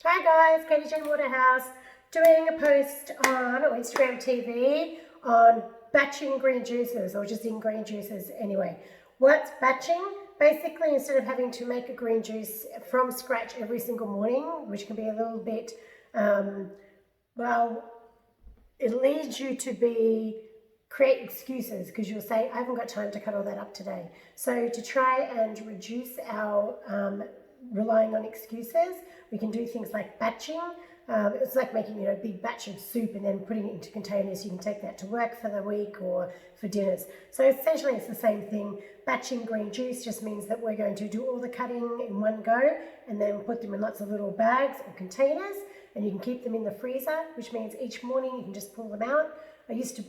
Hi guys, Katie Jane Waterhouse doing a post on Instagram TV on batching green juices or just in green juices anyway. What's batching? Basically, instead of having to make a green juice from scratch every single morning, which can be a little bit, well, it leads you to create excuses because you'll say, I haven't got time to cut all that up today. So to try and reduce our relying on excuses, we can do things like batching. It's like making a big batch of soup and then putting it into containers. You can take that to work for the week or for dinners. So essentially it's the same thing. Batching green juice just means that we're going to do all the cutting in one go and then put them in lots of little bags or containers, and you can keep them in the freezer, which means each morning you can just pull them out. I used to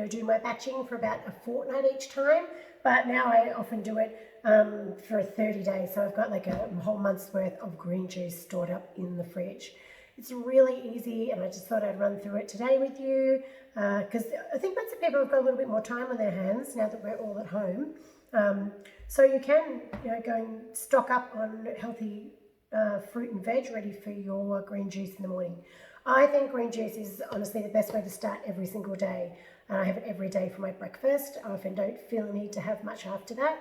do my batching for about a fortnight each time, but now I often do it for 30 days. So I've got like a whole month's worth of green juice stored up in the fridge. It's really easy, and I just thought I'd run through it today with you because I think lots of people have got a little bit more time on their hands now that we're all at home. So you can go and stock up on healthy fruit and veg ready for your green juice in the morning. I think green juice is honestly the best way to start every single day. I have it every day for my breakfast. I often don't feel the need to have much after that.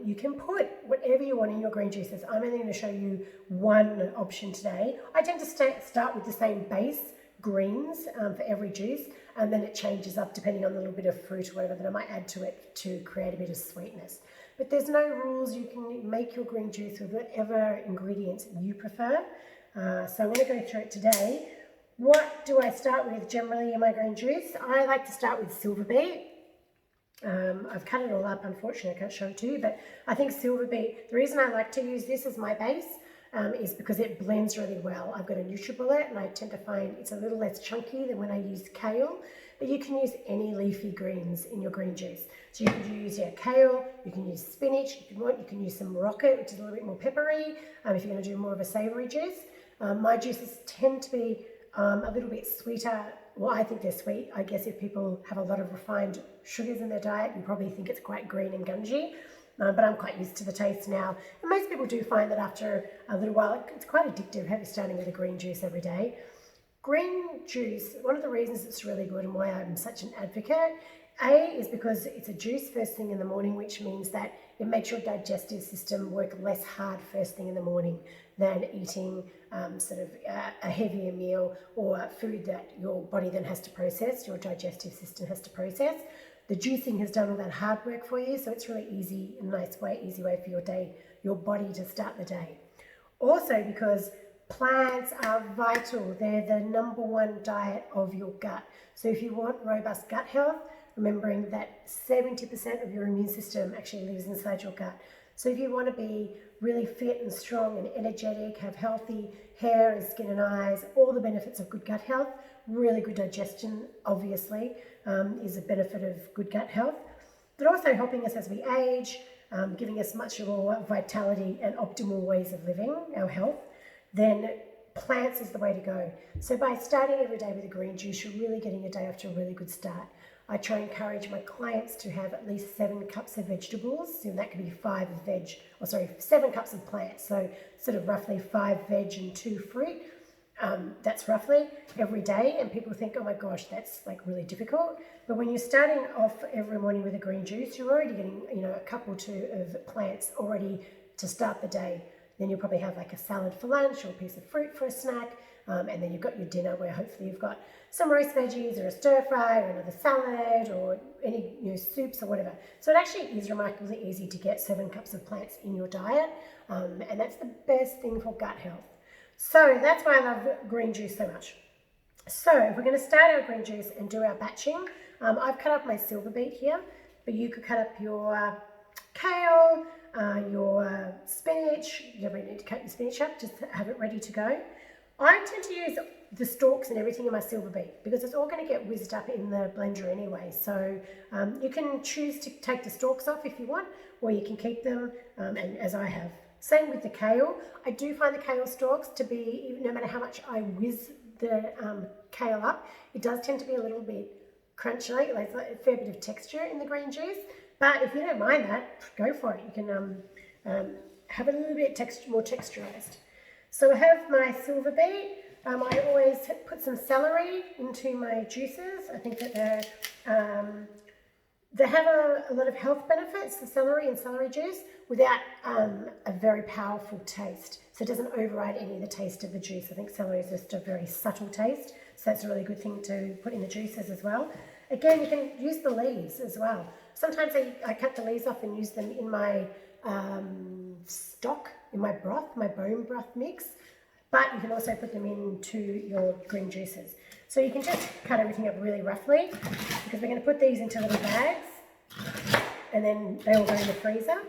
You can put whatever you want in your green juices. I'm only going to show you one option today. I tend to start with the same base greens for every juice, and then it changes up depending on the little bit of fruit or whatever that I might add to it to create a bit of sweetness. But there's no rules. You can make your green juice with whatever ingredients you prefer. So I'm going to go through it today. What do I start with generally in my green juice? I like to start with silver beet. I've cut it all up, unfortunately I can't show it to you, but I think silver beet, the reason I like to use this as my base is because it blends really well. I've got a NutriBullet and I tend to find it's a little less chunky than when I use kale, but you can use any leafy greens in your green juice. So you can use kale, you can use spinach, if you want, you can use some rocket, which is a little bit more peppery, if you're going to do more of a savoury juice. My juices tend to be a little bit sweeter. Well, I think they're sweet. I guess if people have a lot of refined sugars in their diet, you probably think it's quite green and gungy. But I'm quite used to the taste now. And most people do find that after a little while, it's quite addictive starting with a green juice every day. Green juice, one of the reasons it's really good and why I'm such an advocate, is because it's a juice first thing in the morning, which means that it makes your digestive system work less hard first thing in the morning than eating a heavier meal or food that your body then has to process, your digestive system has to process. The juicing has done all that hard work for you, so it's really easy, a nice way, easy way for your body to start the day. Also because plants are vital. They're the number one diet of your gut. So if you want robust gut health, remembering that 70% of your immune system actually lives inside your gut. So if you want to be really fit and strong and energetic, have healthy hair and skin and eyes, all the benefits of good gut health, really good digestion, obviously, is a benefit of good gut health, but also helping us as we age, giving us much more vitality and optimal ways of living, our health, then plants is the way to go. So by starting every day with a green juice, you're really getting your day off to a really good start. I try and encourage my clients to have at least 7 cups of vegetables, and that could be 7 cups of plants, so sort of roughly 5 veg and 2 fruit. That's roughly every day, and people think, oh my gosh, that's like really difficult. But when you're starting off every morning with a green juice, you're already getting a cup or two of plants already to start the day. Then you'll probably have like a salad for lunch or a piece of fruit for a snack, and then you've got your dinner where hopefully you've got some roast veggies or a stir fry or another salad or any soups or whatever. So it actually is remarkably easy to get 7 cups of plants in your diet, and that's the best thing for gut health. So that's why I love green juice so much. So if we're going to start our green juice and do our batching, I've cut up my silver beet here, but you could cut up your kale, your spinach. You don't need to cut your spinach up, just have it ready to go. I tend to use the stalks and everything in my silver beet because it's all going to get whizzed up in the blender anyway. So you can choose to take the stalks off if you want, or you can keep them, and as I have. Same with the kale. I do find the kale stalks to be, no matter how much I whiz the kale up, it does tend to be a little bit crunchy, like a fair bit of texture in the green juice. But if you don't mind that, go for it. You can have it a little bit more texturized. So I have my silver beet. I always put some celery into my juices. I think that they have a lot of health benefits, the celery and celery juice, without a very powerful taste. So it doesn't override any of the taste of the juice. I think celery is just a very subtle taste. So that's a really good thing to put in the juices as well. Again, you can use the leaves as well. Sometimes I cut the leaves off and use them in my stock, in my broth, my bone broth mix. But you can also put them into your green juices. So you can just cut everything up really roughly, because we're going to put these into little bags and then they all go in the freezer.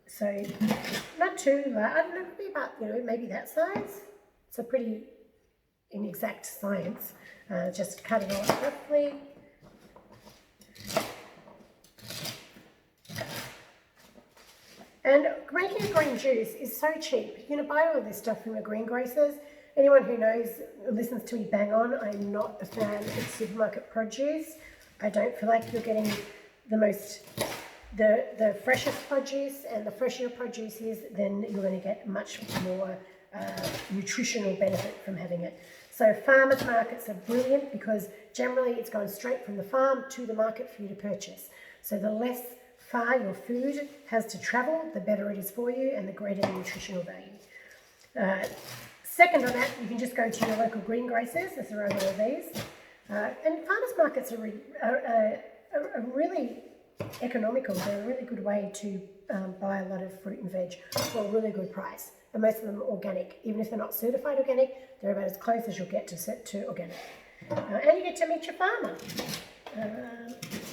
So not too large, I don't know, maybe about, maybe that size. It's a pretty inexact science. Just cut it all up roughly. And making a green juice is so cheap. You can buy all this stuff from the greengrocers. Anyone who knows, listens to me bang on, I'm not a fan of supermarket produce. I don't feel like you're getting the freshest produce, and the fresher your produce is, then you're going to get much more nutritional benefit from having it. So farmers markets are brilliant because generally it's going straight from the farm to the market for you to purchase. So the less far your food has to travel, the better it is for you and the greater the nutritional value. Second on that, you can just go to your local greengrocers. There's a lot of these. And farmers markets are really economical. They're a really good way to buy a lot of fruit and veg for a really good price. And most of them are organic. Even if they're not certified organic, they're about as close as you'll get to organic. And you get to meet your farmer.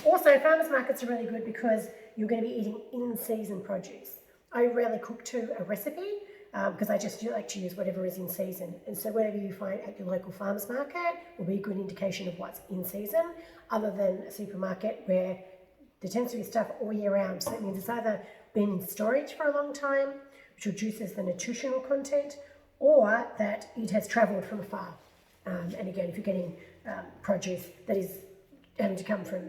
Also, farmers markets are really good because you're going to be eating in-season produce. I rarely cook to a recipe because I just like to use whatever is in season. And so whatever you find at your local farmers market will be a good indication of what's in season, other than a supermarket where there tends to be stuff all year round. So that means it's either been in storage for a long time, which reduces the nutritional content, or that it has travelled from afar. And again, if you're getting produce that is having to come from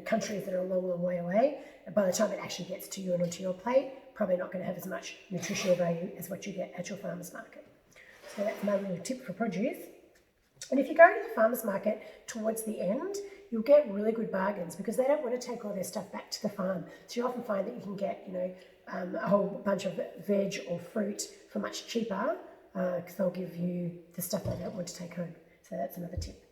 countries that are a long, long way away, and by the time it actually gets to you and onto your plate, probably not going to have as much nutritional value as what you get at your farmer's market. So that's my little tip for produce. And if you go to the farmer's market towards the end, you'll get really good bargains because they don't want to take all their stuff back to the farm. So you often find that you can get, a whole bunch of veg or fruit for much cheaper because they'll give you the stuff they don't want to take home. So that's another tip.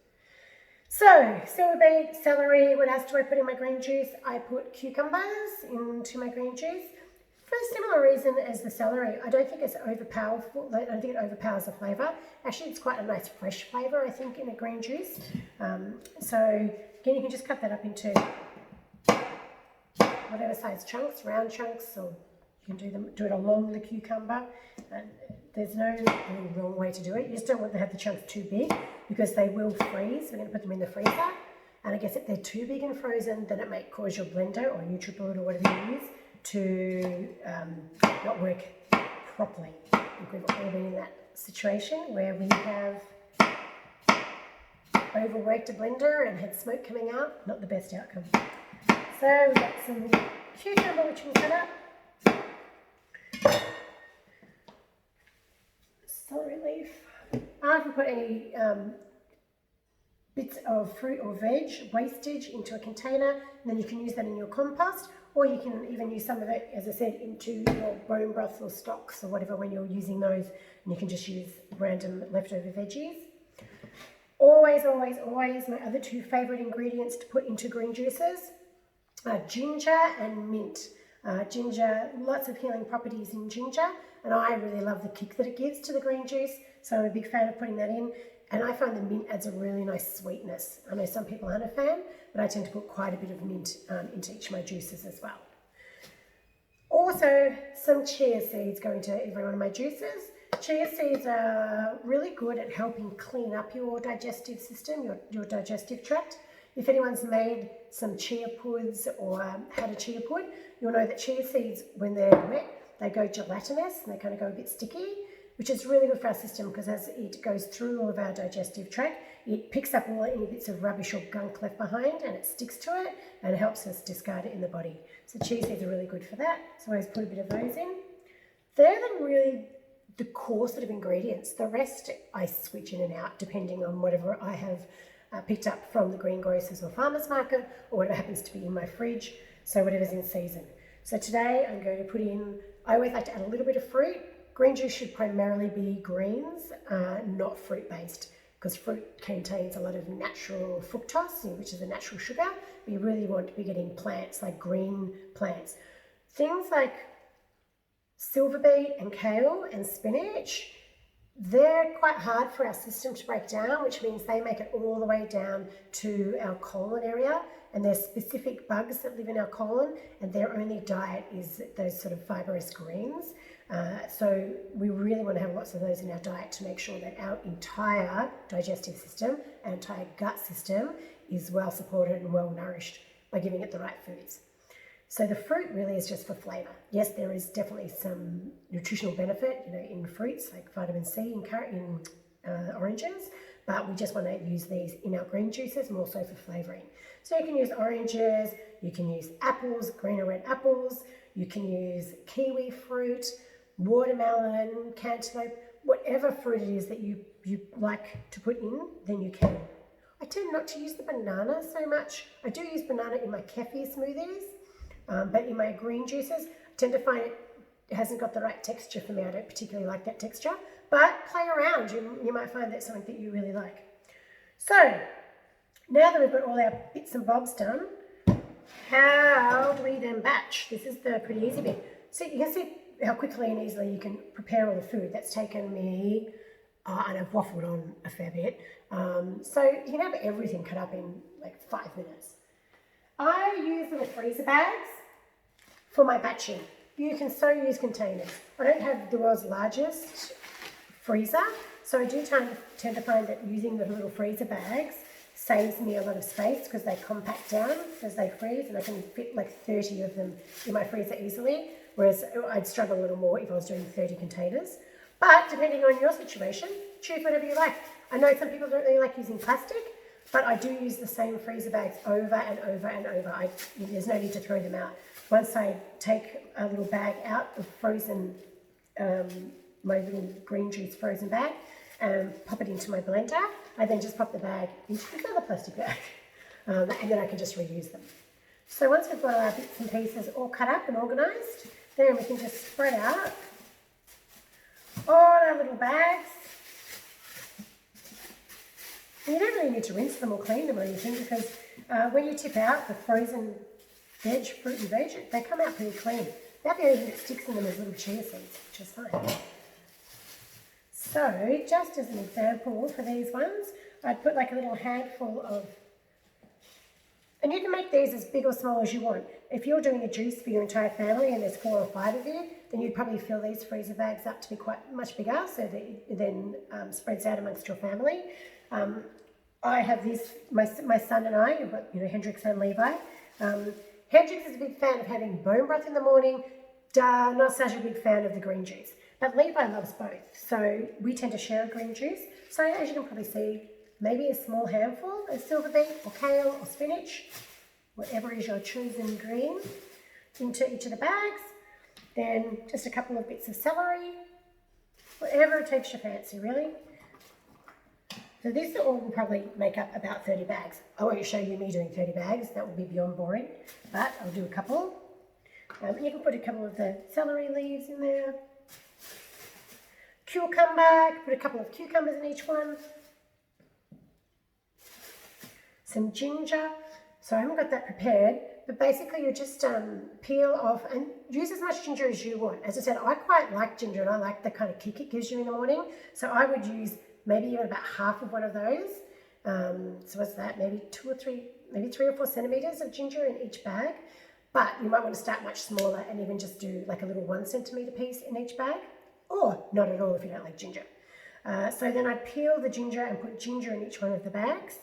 So, silver beet, celery, what else do I put in my green juice? I put cucumbers into my green juice for a similar reason as the celery. I don't think it's overpowerful. I don't think it overpowers the flavour. Actually, it's quite a nice fresh flavour, I think, in a green juice. So, again, you can just cut that up into whatever size chunks, round chunks, or you can do it along the cucumber. And there's no really wrong way to do it. You just don't want to have the chunks too big because they will freeze. We're going to put them in the freezer. And I guess if they're too big and frozen, then it might cause your blender or NutriBullet or whatever you use to not work properly. I think we've all been in that situation where we have overworked a blender and had smoke coming out. Not the best outcome. So we've got some cucumber which we can cut up. Celery leaf. I haven't put any bits of fruit or veg wastage into a container, and then you can use that in your compost, or you can even use some of it, as I said, into your bone broths or stocks or whatever when you're using those, and you can just use random leftover veggies. Always, always, always, my other two favourite ingredients to put into green juices are ginger and mint. Ginger, lots of healing properties in ginger, and I really love the kick that it gives to the green juice, so I'm a big fan of putting that in. And I find the mint adds a really nice sweetness. I know some people aren't a fan, but I tend to put quite a bit of mint into each of my juices as well. Also, some chia seeds go into every one of my juices. Chia seeds are really good at helping clean up your digestive system, your digestive tract. If anyone's made some chia puds or had a chia pud, you'll know that chia seeds, when they're wet, they go gelatinous and they kind of go a bit sticky, which is really good for our system because as it goes through all of our digestive tract, it picks up all any bits of rubbish or gunk left behind and it sticks to it and it helps us discard it in the body. So chia seeds are really good for that. So I always put a bit of those in. They're the really the core sort of ingredients. The rest I switch in and out depending on whatever I have picked up from the greengrocers or farmers market, or whatever happens to be in my fridge, so whatever's in season. So today I'm going to put in, I always like to add a little bit of fruit. Green juice should primarily be greens, not fruit based, because fruit contains a lot of natural fructose, which is a natural sugar. But you really want to be getting plants, like green plants. Things like silver beet and kale and spinach, they're quite hard for our system to break down, which means they make it all the way down to our colon area, and there's specific bugs that live in our colon, and their only diet is those sort of fibrous greens. So we really want to have lots of those in our diet to make sure that our entire digestive system, our entire gut system is well supported and well nourished by giving it the right foods. So the fruit really is just for flavour. Yes, there is definitely some nutritional benefit, in fruits like vitamin C in oranges, but we just want to use these in our green juices more so for flavouring. So you can use oranges, you can use apples, green or red apples, you can use kiwi fruit, watermelon, cantaloupe, whatever fruit it is that you like to put in, then you can. I tend not to use the banana so much. I do use banana in my kefir smoothies. But in my green juices, I tend to find it hasn't got the right texture for me. I don't particularly like that texture, but play around. You might find that's something that you really like. So now that we've got all our bits and bobs done, how do we then batch? This is the pretty easy bit. So you can see how quickly and easily you can prepare all the food. That's taken me, and I've waffled on a fair bit. So you can have everything cut up in like 5 minutes. I use little freezer bags for my batching. You can so use containers. I don't have the world's largest freezer, so I do tend to find that using the little freezer bags saves me a lot of space because they compact down as they freeze, and I can fit like 30 of them in my freezer easily, whereas I'd struggle a little more if I was doing 30 containers. But depending on your situation, choose whatever you like. I know some people don't really like using plastic, but I do use the same freezer bags over and over and over. There's no need to throw them out. Once I take a little bag out of frozen, my little green juice frozen bag, and pop it into my blender, I then just pop the bag into another plastic bag, and then I can just reuse them. So once we've got our bits and pieces all cut up and organised, then we can just spread out all our little bags. You don't really need to rinse them or clean them or anything, because when you tip out the frozen fruit and veg, they come out pretty clean. About the only thing that sticks in them is little chia seeds, which is fine. So, just as an example for these ones, I'd put like a little handful of, and you can make these as big or small as you want. If you're doing a juice for your entire family and there's 4 or 5 of you, then you'd probably fill these freezer bags up to be quite much bigger, so that it then spreads out amongst your family. I have this, my son and I, you've got, Hendrix and Levi. Hendrix is a big fan of having bone broth in the morning, not such a big fan of the green juice. But Levi loves both, so we tend to share a green juice. So as you can probably see, maybe a small handful of silver beet or kale or spinach, whatever is your chosen green, into each of the bags. Then just a couple of bits of celery, whatever takes your fancy, really. So this all will probably make up about 30 bags. I won't show you me doing 30 bags, that will be beyond boring, but I'll do a couple. And you can put a couple of the celery leaves in there. Cucumber, put a couple of cucumbers in each one. Some ginger. So I haven't got that prepared, but basically you just peel off and use as much ginger as you want. As I said, I quite like ginger and I like the kind of kick it gives you in the morning. So I would use maybe even about half of one of those. So what's that? Maybe 3 or 4 centimeters of ginger in each bag. But you might want to start much smaller and even just do like a little 1 centimeter piece in each bag, or not at all if you don't like ginger. So then I'd peel the ginger and put ginger in each one of the bags,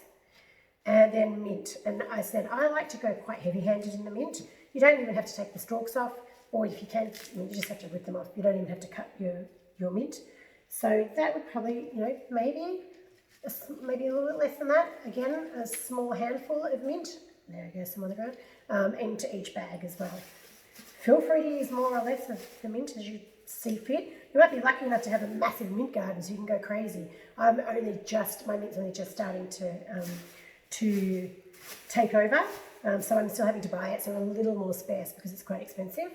and then mint. And I said I like to go quite heavy-handed in the mint. You don't even have to take the stalks off, or if you can, you just have to rip them off. You don't even have to cut your mint. So that would probably, maybe a little bit less than that. Again, a small handful of mint. There we go, some on the ground. Into each bag as well. Feel free to use more or less of the mint as you see fit. You might be lucky enough to have a massive mint garden so you can go crazy. My mint's only just starting to take over. So I'm still having to buy it, so a little more sparse because it's quite expensive.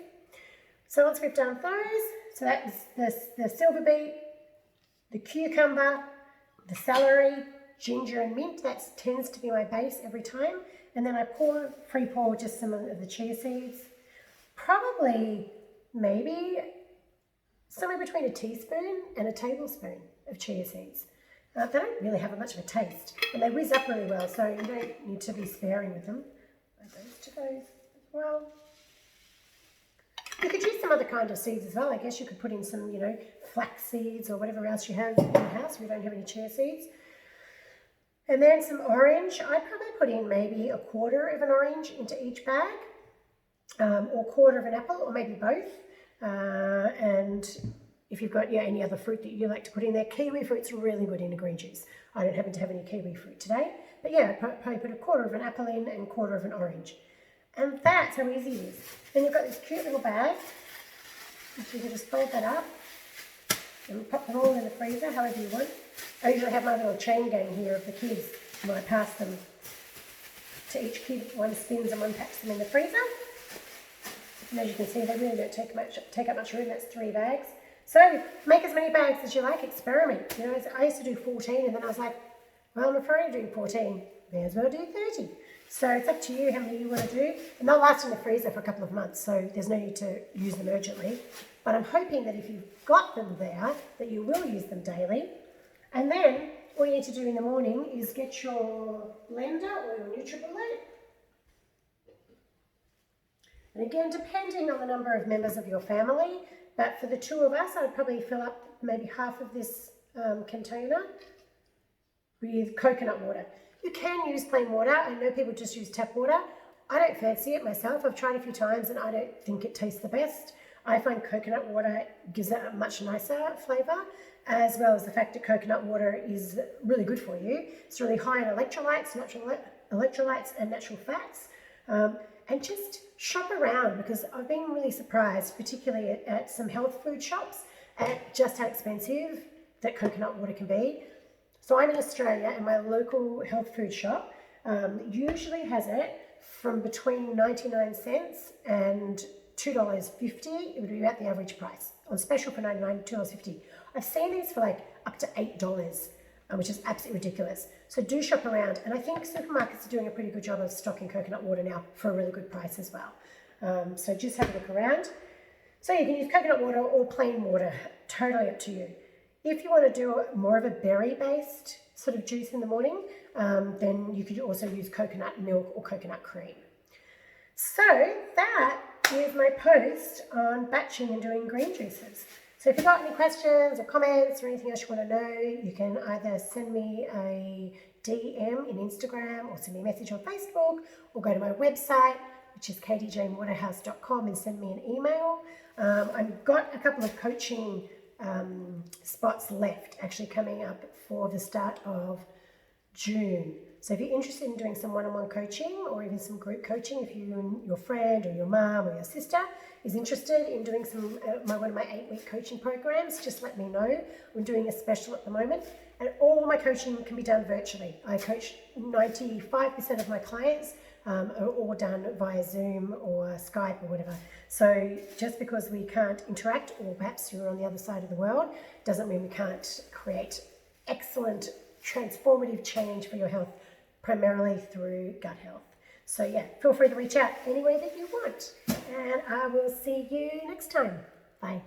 So once we've done those, so that's the silver beet, the cucumber, the celery, ginger and mint. That tends to be my base every time. And then I free pour just some of the chia seeds. Probably, maybe somewhere between a teaspoon and a tablespoon of chia seeds. They don't really have much of a taste, and they whiz up really well, so you don't need to be sparing with them. Add those to those as well. You could use some other kind of seeds as well. I guess you could put in some, flax seeds or whatever else you have in the house if you don't have any chia seeds. And then some orange. I'd probably put in maybe a quarter of an orange into each bag, or a quarter of an apple, or maybe both. And if you've got any other fruit that you like to put in there, kiwi fruit's really good in a green juice. I don't happen to have any kiwi fruit today, but yeah, probably put a quarter of an apple in and a quarter of an orange. And that's how easy it is. Then you've got this cute little bag. So you can just fold that up and pop them all in the freezer, however you want. I usually have my little chain gang here of the kids, and I pass them to each kid. One spins and one packs them in the freezer. And as you can see, they really don't take up much room. That's 3 bags. So make as many bags as you like. Experiment. I used to do 14, and then I was like, well, I'm afraid of doing 14. May as well do 30. So it's up to you how many you want to do. And they'll last in the freezer for a couple of months, so there's no need to use them urgently. But I'm hoping that if you've got them there, that you will use them daily. And then all you need to do in the morning is get your blender or your NutriBullet. And again, depending on the number of members of your family, but for the 2 of us, I'd probably fill up maybe half of this container with coconut water. You can use plain water. I know people just use tap water. I don't fancy it myself. I've tried a few times and I don't think it tastes the best. I find coconut water gives it a much nicer flavour, as well as the fact that coconut water is really good for you. It's really high in electrolytes, natural electrolytes and natural fats. And just shop around, because I've been really surprised, particularly at some health food shops, at just how expensive that coconut water can be. So I'm in Australia, and my local health food shop usually has it from between 99 cents and $2.50. It would be about the average price. On special for 99, $2.50. I've seen these for like up to $8, which is absolutely ridiculous. So do shop around. And I think supermarkets are doing a pretty good job of stocking coconut water now for a really good price as well. So just have a look around. So you can use coconut water or plain water, totally up to you. If you want to do more of a berry-based sort of juice in the morning, then you could also use coconut milk or coconut cream. So that is my post on batching and doing green juices. So if you've got any questions or comments or anything else you want to know, you can either send me a DM in Instagram or send me a message on Facebook, or go to my website, which is katiejanewaterhouse.com, and send me an email. I've got a couple of coaching spots left actually coming up for the start of June. So if you're interested in doing some one-on-one coaching or even some group coaching, if you and your friend or your mum or your sister is interested in doing some one of my 8-week coaching programs, just let me know. I'm doing a special at the moment, and all my coaching can be done virtually. I coach 95% of my clients are all done via Zoom or Skype or whatever. So just because we can't interact, or perhaps you're on the other side of the world, doesn't mean we can't create excellent transformative change for your health, primarily through gut health. So yeah, feel free to reach out any way that you want, and I will see you next time. Bye.